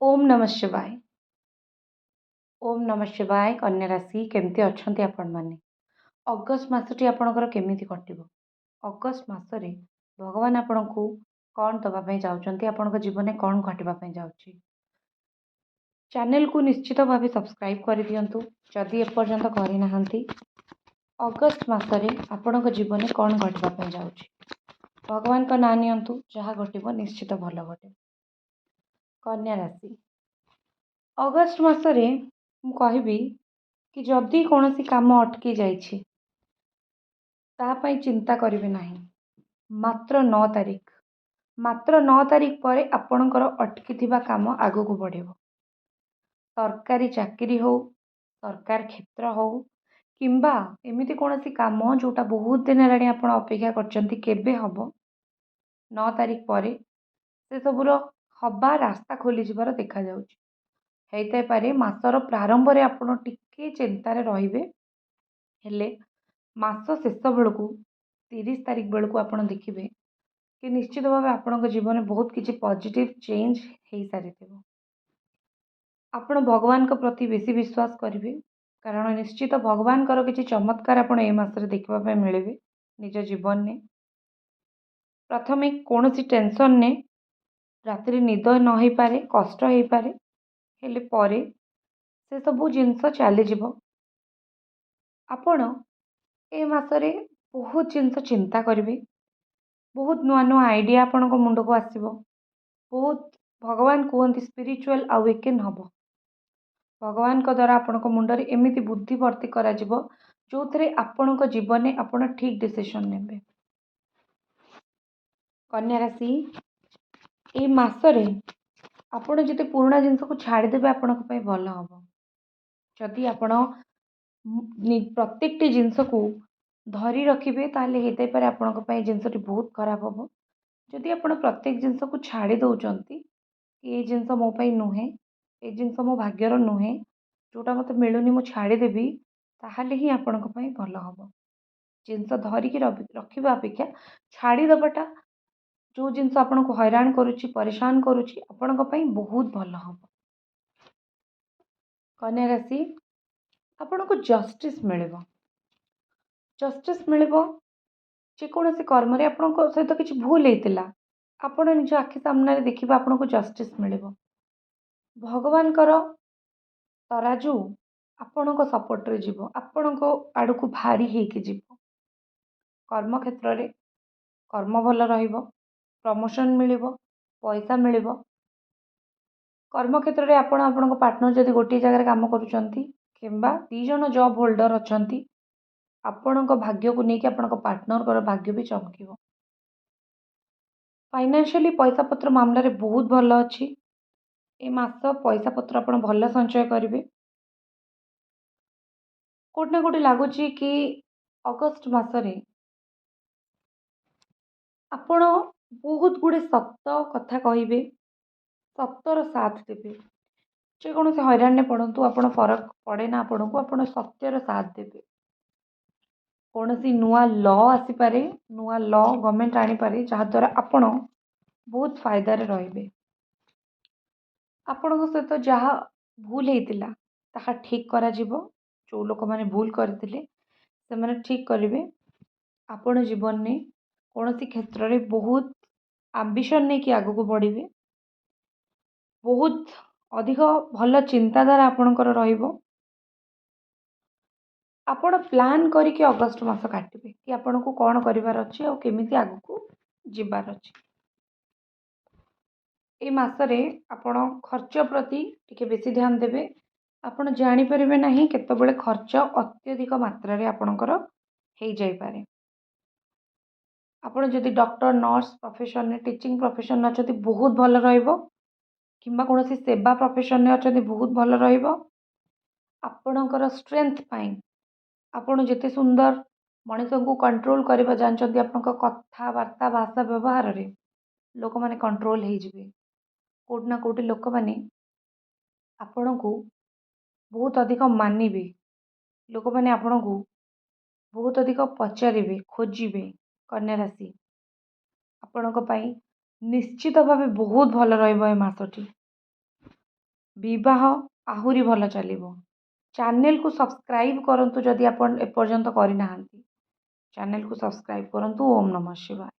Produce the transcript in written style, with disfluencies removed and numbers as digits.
ओम नमः शिवाय। ओम नमः शिवाय। कन्या राशि केमती अछंती आपण माने। अगस्त मासटी आपणकर केमिति कटिबो। अगस्त मासरे भगवान आपणकू कौन दबा पई जाउचंती, आपणक जीवन में कौन घटिबा पई जाउची। चैनल को निश्चित भाव सब्सक्राइब कर दियंतु जदि एपर्यंत करि नाहंती। अगस्त मासरे आपणक जीवन में कौन घटिबा पई जाउची, भगवान का नाम नियंतु, जहाँ घटिबो निश्चित भल घटे। कन्या राशि अगस्त मासरे मु कहबी कि जदि कौन सी काम अटकी जाइछि तापाई चिंता करिवे नाही। मात्र 9 तारिख पर आपणकर अटकी थिबा काम आगको बढ़िबो। सरकारी चाकरी हो, सरकार क्षेत्र हो, किंबा एमिति कौन सी काम जोटा बहुत दिन हेलाणी आपण अपेक्षा करचंती केबे हबो, 9 तारिख पर से सबुर हबा रास्ता खोली जिबार देखा जाउछि। हेइते पारे मासर प्रारंभ रे आपण टिके चिंतारे रहिबे, हेले मास शेष बेलू 30 तारिख बेलू आप देखिए कि निश्चित भाव आपण जीवन में बहुत किसी पॉजिटिव चेंज हो सारी थो। आपण भगवान के प्रति बेसी विश्वास करेंगे, कारण निश्चित भगवान किसी चमत्कार आपण ए मासरे देखा मिले निज जीवन में। प्रथमे कौन सी टेंशन ने राति निद न हो पारे, कष्ट हो पारे, हेले परे से सबू जिनस चलीज। आपण ए मासरे बहुत जिनस चिंता करेंगे, बहुत नुआ नुआ आइडिया आपण मुंड को आसब, बहुत भगवान कहते स्पिरिचुअल अवेकन हम। भगवान को द्वारा आपण मुंडरे एमती बुद्धि भर्ती करा जो थे आपण जीवन में आपण ठीक डिसीजन नेबे। कन्या राशि ए मासरे आपण जिते पुराणा जिनस को छाड़देवे आपण भल हम। जदि आपण प्रत्येक जिनस को धरी रखिए ताले हेते पारे आपण जिनसटी बहुत खराब हम। जदि आपण प्रत्येक जिनस को छाड़ी दौरान कि ये जिनस मो पाई नुहे, ये जिनस मो भाग्यर नुहे, जोटा मत मिलूनी मु छाड़देवी, ताहले ही आपण भल हम। जिनस धरिकी रखा अपेक्षा छाड़देवाटा जो जिनस आपन को हैरान करुच्ची, परेशान करुच्ची, आपण बहुत भल हम। कन्या राशि आपण को जस्टिस मिल, जस्टिस मिल जेकोसी कर्म आपण सहित किसी भूल होता आपण निज आखि सामने देखिए आपन को जस्टिस मिल। भगवान तराजू आपण को सपोर्ट रे जीव, आपण को आड़ को भारी होगी जीव। कर्म क्षेत्र में कर्म भल रहिबो, प्रमोशन मिल, पैसा मिल। कर्म क्षेत्र में आपण आपण पार्टनर जदि गोटे जगह काम करुँच किंबा 2 जन जॉब होल्डर अच्छा, आपण भाग्य को लेकिन आपण पार्टनर भाग्य भी चमक। फाइनेंशियली पैसा पत्र मामला रे बहुत भल अच्छी। ए मास पैसा पत्र आपण भल संचय करेंगे। कोटना कोटी लगुच कि अगस्त मासरे आपण बहुत गुड़े सत्य कथा कहे, सत्यर साथ देवे। जेकोसी हैरान ने पड़तु आपण फरक पड़े ना आपण को, आपण सत्यर साथ देवे। कौन सी नुआ लॉ आसीपे, नुआ लॉ गवर्नमेंट आनीपे जहाद्वारा आपण बहुत फायदार रे। आपण सहित जहाँ भूल होता ठीक करा जिवो। जो लोक मैंने भूल करते से मैंने ठीक करेंगे। आपण जीवन में कौन सी क्षेत्र में बहुत आंबिशन नहीं कि आगू को बढ़े, बहुत अधिक भल चिंताधारा आपणकर रहिबो। आपण प्लान करके अगस्त मास काटिबे कि आपण को कौन करिवार अछि और केमिति आगू को जिबार अछि। ए मासरे आपण खर्च प्रति टिके बेसी ध्यान देबे। आपण जानि परिबे नाही केतबेले खर्च अत्यधिक मात्रा रे आपणकर हे जाई पारे। आपण जदि डॉक्टर नर्स प्रोफेशन में, टीचिंग प्रोफेशन में अच्छे बहुत भल रहिबो, किंबा कौन सी सेवा प्रोफेशन में अच्छे बहुत भल रहिबो। आपणकर स्ट्रेंथ पाई आपण जिते सुंदर मनीष को कंट्रोल करबा जानचंती, आपनका कथावार्ता भाषा व्यवहार रे लोक माने कंट्रोल हो जिवे। कोटना कोटी लोक माने आपण को बहुत अधिक मानिबे, लोक माने आपण को बहुत अधिक पचारे खोजे। कन्या राशि आपण निश्चित भाव बहुत भल रहिबो ए मासटी। ବିବାହ ଆହୁରି ଭଲ ଚାଲିବ। ଚ୍ୟାନେଲକୁ ସବସ୍କ୍ରାଇବ୍ କରନ୍ତୁ ଯଦି ଆପଣ ଏପର୍ଯ୍ୟନ୍ତ କରିନାହାନ୍ତି। ଚ୍ୟାନେଲକୁ ସବସ୍କ୍ରାଇବ୍ କରନ୍ତୁ। ଓମ୍ ନମଃ ଶିବାୟ।